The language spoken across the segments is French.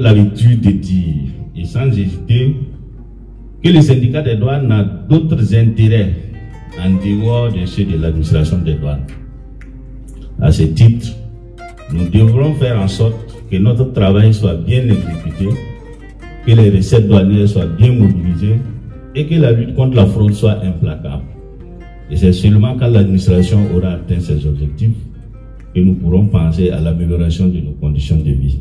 l'habitude de dire, et sans hésiter, que le syndicat des douanes n'a d'autres intérêts en dehors de ceux de l'administration des douanes. À ce titre, nous devrons faire en sorte que notre travail soit bien exécuté, que les recettes douanières soient bien mobilisées et que la lutte contre la fraude soit implacable. Et c'est seulement quand l'administration aura atteint ses objectifs que nous pourrons penser à l'amélioration de nos conditions de vie.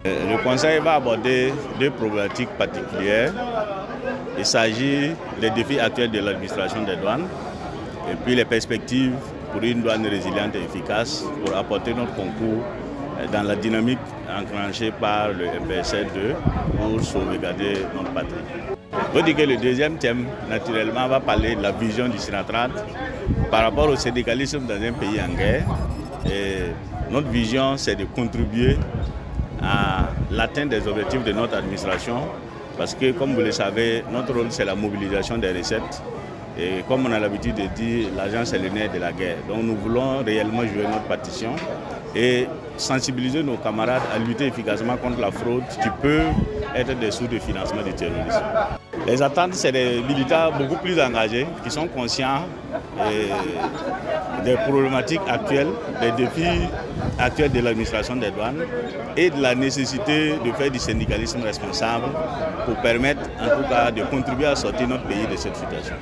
Le Conseil va aborder deux problématiques particulières. Il s'agit des défis actuels de l'administration des douanes et puis les perspectives pour une douane résiliente et efficace pour apporter notre concours dans la dynamique enclenchée par le MPSR2 pour sauvegarder notre patrie. Je veux dire que le deuxième thème, naturellement, va parler de la vision du Sénatrad par rapport au syndicalisme dans un pays en guerre. Et notre vision, c'est de contribuer à l'atteinte des objectifs de notre administration parce que, comme vous le savez, notre rôle c'est la mobilisation des recettes et comme on a l'habitude de dire, l'argent c'est le nerf de la guerre. Donc nous voulons réellement jouer notre partition et sensibiliser nos camarades à lutter efficacement contre la fraude qui peut être des sources de financement du terrorisme. Les attentes, c'est des militaires beaucoup plus engagés qui sont conscients des problématiques actuelles, des défis actuels de l'administration des douanes et de la nécessité de faire du syndicalisme responsable pour permettre en tout cas de contribuer à sortir notre pays de cette situation.